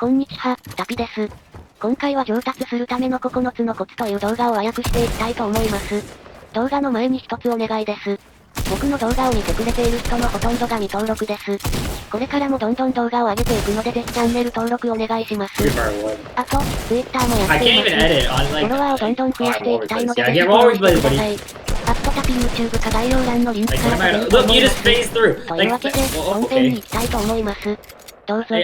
こんにちは、タピです。今回は上達するための9つのコツという動画を和訳していきたいと思います。動画の前に一つお願いです。僕の動画を見てくれている人のほとんどが未登録です。これからもどんどん動画を上げていくのでぜひチャンネル登録お願いします。あと、Twitter もやっています。フォロワーをどんどん増やしていきたいのでぜひフォローしてください。タピ YouTube か概要欄のリンクからでいいと思います。というわけで、本編に行きたいと思います。どうぞ。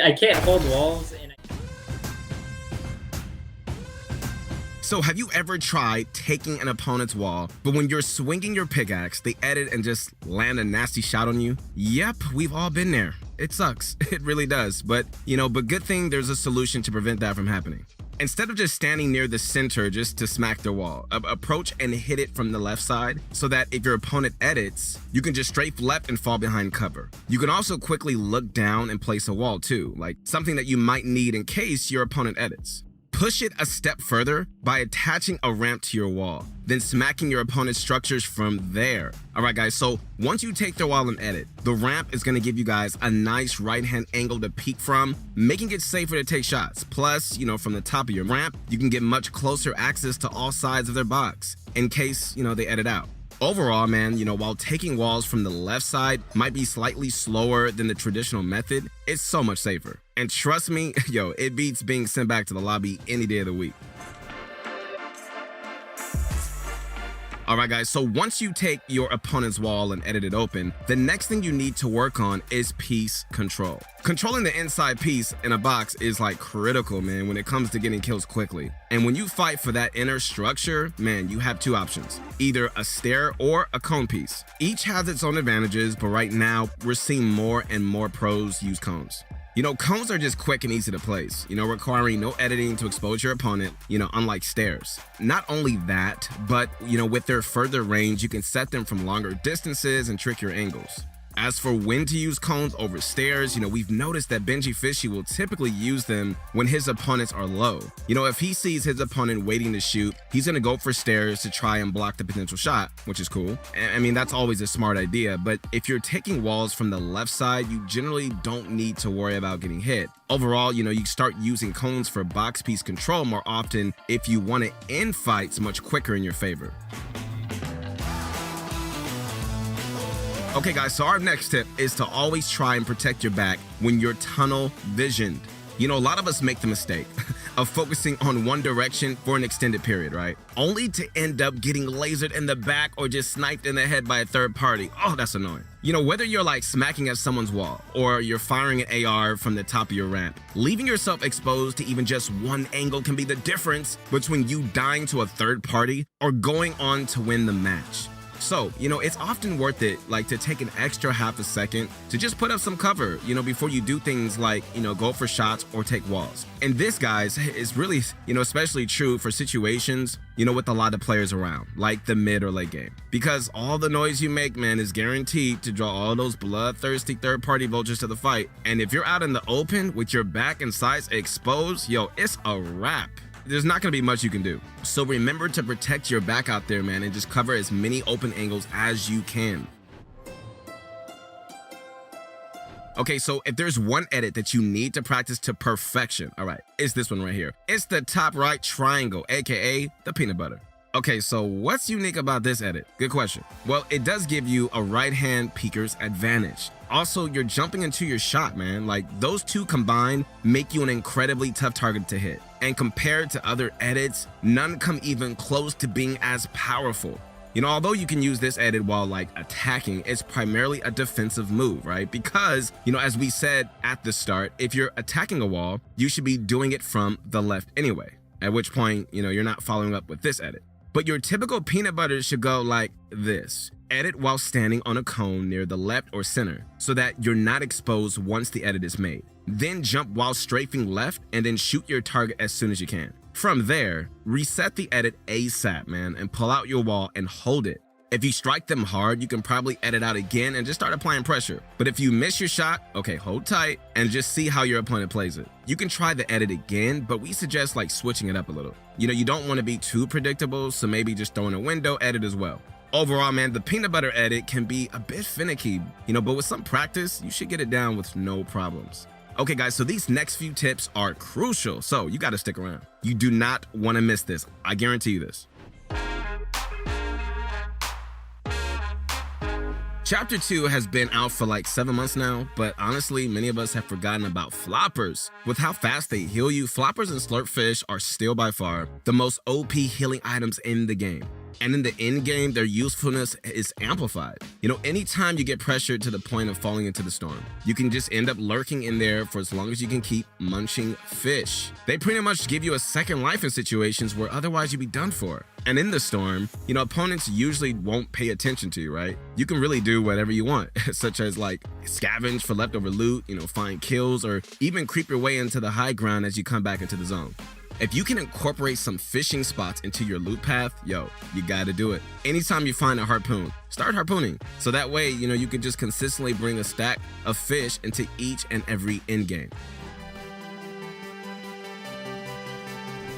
So have you ever tried taking an opponent's wall, but when you're swinging your pickaxe, they edit and just land a nasty shot on you? Yep, we've all been there. It sucks. It really does. But good thing there's a solution to prevent that from happening. Instead of just standing near the center just to smack their wall, approach and hit it from the left side so that if your opponent edits, you can just strafe left and fall behind cover. You can also quickly look down and place a wall too, like something that you might need in case your opponent edits. Push it a step further by attaching a ramp to your wall, then smacking your opponent's structures from there. Alright guys, so once you take their wall and edit, the ramp is going to give you guys a nice right-hand angle to peek from, making it safer to take shots. Plus, from the top of your ramp, you can get much closer access to all sides of their box, in case, they edit out. Overall, man, while taking walls from the left side might be slightly slower than the traditional method, it's so much safer. And trust me, it beats being sent back to the lobby any day of the week. Alright guys, so once you take your opponent's wall and edit it open, the next thing you need to work on is piece control. Controlling the inside piece in a box is like critical, man, when it comes to getting kills quickly. And when you fight for that inner structure, man, you have two options. Either a stair or a cone piece. Each has its own advantages, but right now, we're seeing more and more pros use cones. Cones are just quick and easy to place, requiring no editing to expose your opponent, unlike stairs. Not only that, but, with their further range, you can set them from longer distances and trickier angles. As for when to use cones over stairs, we've noticed that Benji Fishy will typically use them when his opponents are low. If he sees his opponent waiting to shoot, he's gonna go for stairs to try and block the potential shot, which is cool. I mean, that's always a smart idea, but if you're taking walls from the left side, you generally don't need to worry about getting hit. Overall, you start using cones for box piece control more often if you want to end fights much quicker in your favor. Okay guys, so our next tip is to always try and protect your back when you're tunnel visioned. A lot of us make the mistake of focusing on one direction for an extended period, right? Only to end up getting lasered in the back or just sniped in the head by a third party. Oh, that's annoying. Whether you're like smacking at someone's wall or you're firing an AR from the top of your ramp, leaving yourself exposed to even just one angle can be the difference between you dying to a third party or going on to win the match. So, it's often worth it, to take an extra half a second to just put up some cover, before you do things like, go for shots or take walls. And this, guys, is really, especially true for situations, with a lot of players around, like the mid or late game. Because all the noise you make, man, is guaranteed to draw all those bloodthirsty third-party vultures to the fight. And if you're out in the open with your back and sides exposed, it's a wrap. There's not going to be much you can do. So remember to protect your back out there, man, and just cover as many open angles as you can. Okay, so if there's one edit that you need to practice to perfection, all right, it's this one right here. It's the top right triangle, aka the peanut butter. Okay, so what's unique about this edit? Good question. Well, it does give you a right-hand peeker's advantage. Also, you're jumping into your shot, man. Those two combined make you an incredibly tough target to hit. And compared to other edits, none come even close to being as powerful. Although you can use this edit while attacking, it's primarily a defensive move, right? Because, as we said at the start, if you're attacking a wall, you should be doing it from the left anyway. At which point, you're not following up with this edit. But your typical peanut butter should go like this. Edit while standing on a cone near the left or center so that you're not exposed once the edit is made. Then jump while strafing left and then shoot your target as soon as you can. From there, reset the edit ASAP, man, and pull out your wall and hold it. If you strike them hard, you can probably edit out again and just start applying pressure. But if you miss your shot, okay, hold tight and just see how your opponent plays it. You can try the edit again, but we suggest switching it up a little. You don't want to be too predictable, so maybe just throw in a window edit as well. Overall, man, the peanut butter edit can be a bit finicky, but with some practice, you should get it down with no problems. Okay, guys, so these next few tips are crucial, so you gotta stick around. You do not wanna miss this. I guarantee you this. Chapter 2 has been out for like 7 months now, but honestly, many of us have forgotten about floppers. With how fast they heal you, floppers and slurpfish are still by far the most OP healing items in the game. And in the end game, their usefulness is amplified. You know, anytime you get pressured to the point of falling into the storm, you can just end up lurking in there for as long as you can keep munching fish. They pretty much give you a second life in situations where otherwise you'd be done for. And in the storm, you know, opponents usually won't pay attention to you, right? You can really do whatever you want, such as like scavenge for leftover loot, you know, find kills, or even creep your way into the high ground as you come back into the zone. If you can incorporate some fishing spots into your loot path, yo, you gotta do it. Anytime you find a harpoon, start harpooning. So that way, you know, you can just consistently bring a stack of fish into each and every end game.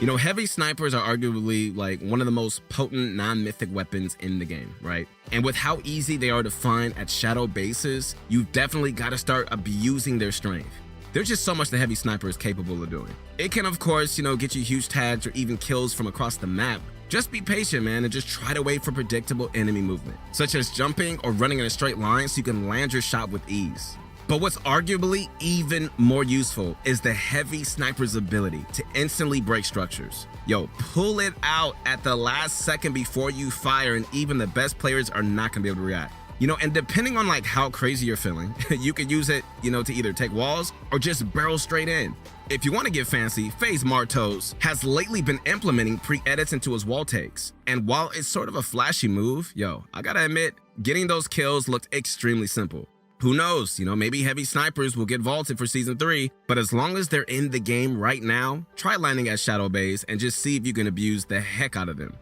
You know, heavy snipers are arguably like one of the most potent non-mythic weapons in the game, right? And with how easy they are to find at shadow bases, you've definitely gotta start abusing their strength. There's just so much the heavy sniper is capable of doing. It can, of course, you know, get you huge tags or even kills from across the map. Just be patient, man, and just try to wait for predictable enemy movement, such as jumping or running in a straight line so you can land your shot with ease. But what's arguably even more useful is the heavy sniper's ability to instantly break structures. Yo, pull it out at the last second before you fire, and even the best players are not gonna be able to react. You know, and depending on like how crazy you're feeling, you could use it, you know, to either take walls or just barrel straight in. If you want to get fancy, FaZe Martos has lately been implementing pre-edits into his wall takes. And while it's sort of a flashy move, yo, I gotta admit, getting those kills looked extremely simple. Who knows, you know, maybe heavy snipers will get vaulted for season 3, but as long as they're in the game right now, try landing at shadow bays and just see if you can abuse the heck out of them.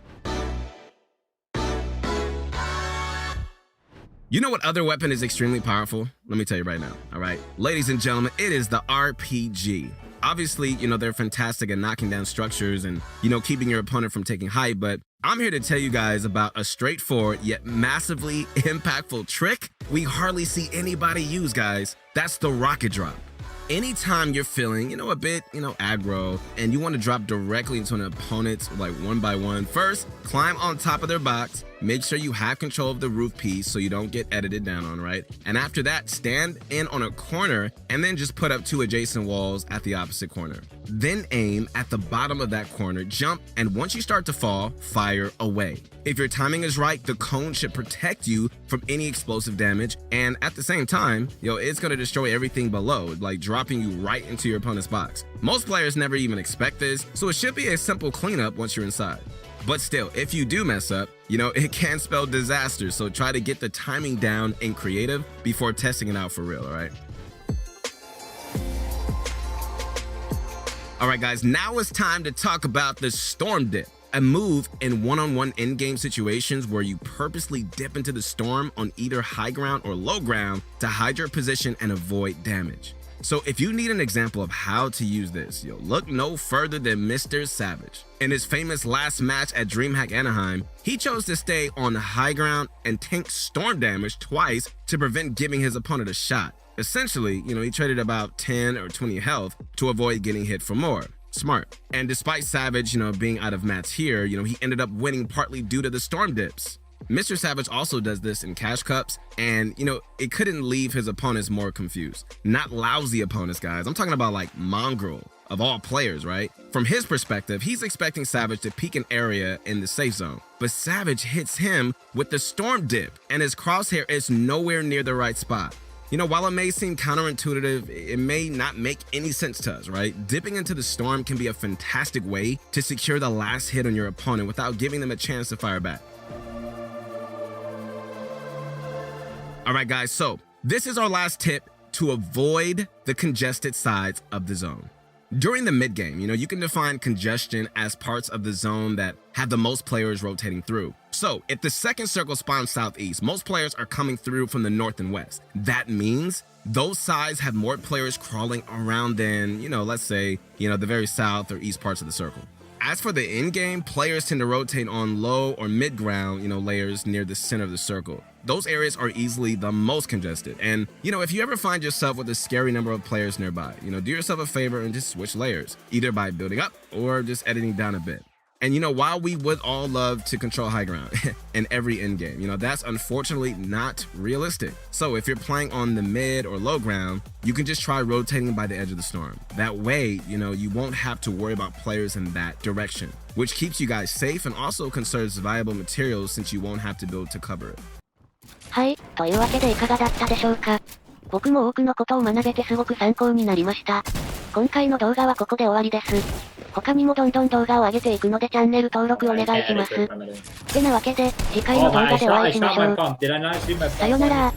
You know what other weapon is extremely powerful? Let me tell you right now, all right? Ladies and gentlemen, it is the RPG. Obviously, you know, they're fantastic at knocking down structures and, you know, keeping your opponent from taking height, but I'm here to tell you guys about a straightforward yet massively impactful trick we hardly see anybody use, guys. That's the rocket drop. Anytime you're feeling, you know, a bit, you know, aggro, and you want to drop directly into an opponent's like one by one, first, climb on top of their box, make sure you have control of the roof piece so you don't get edited down on, right? And after that, stand in on a corner and then just put up 2 adjacent walls at the opposite corner. Then aim at the bottom of that corner, jump, and once you start to fall, fire away. If your timing is right, the cone should protect you from any explosive damage, and at the same time, yo, it's gonna destroy everything below, like dropping you right into your opponent's box. Most players never even expect this, so it should be a simple cleanup once you're inside. But still, if you do mess up, you know, it can spell disaster, so try to get the timing down in creative before testing it out for real, all right? All right, guys, now it's time to talk about the Storm Dip, a move in one-on-one in-game situations where you purposely dip into the storm on either high ground or low ground to hide your position and avoid damage. So if you need an example of how to use this, yo, look no further than Mr. Savage. In his famous last match at DreamHack Anaheim, he chose to stay on high ground and tank storm damage twice to prevent giving his opponent a shot. Essentially, you know, he traded about 10 or 20 health to avoid getting hit for more. Smart. And despite Savage, you know, being out of mats here, you know, he ended up winning partly due to the storm dips. Mr. Savage also does this in cash cups, and, you know, it couldn't leave his opponents more confused. Not lousy opponents, guys. I'm talking about like Mongrel, of all players, right? From his perspective, he's expecting Savage to peek an area in the safe zone, but Savage hits him with the storm dip, and his crosshair is nowhere near the right spot. You know, while it may seem counterintuitive, it may not make any sense to us, right? Dipping into the storm can be a fantastic way to secure the last hit on your opponent without giving them a chance to fire back. All right, guys, so this is our last tip to avoid the congested sides of the zone. During the mid game, you know, you can define congestion as parts of the zone that have the most players rotating through. So if the second circle spawns southeast, most players are coming through from the north and west. That means those sides have more players crawling around than, you know, let's say, you know, the very south or east parts of the circle. As for the end game, players tend to rotate on low or mid ground, layers near the center of the circle. Those areas are easily the most congested. And, if you ever find yourself with a scary number of players nearby, do yourself a favor and just switch layers, either by building up or just editing down a bit. And while we would all love to control high ground in every end game, that's unfortunately not realistic. So if you're playing on the mid or low ground, you can just try rotating by the edge of the storm. That way, you won't have to worry about players in that direction, which keeps you guys safe and also conserves valuable materials since you won't have to build to cover it. はい、というわけでいかがだったでしょうか。僕も多くのことを学べてすごく参考になりました。今回の動画はここで終わりです。他にもどんどん動画を上げていくのでチャンネル登録お願いします。てなわけで、次回の動画でお会いしましょう。さよなら。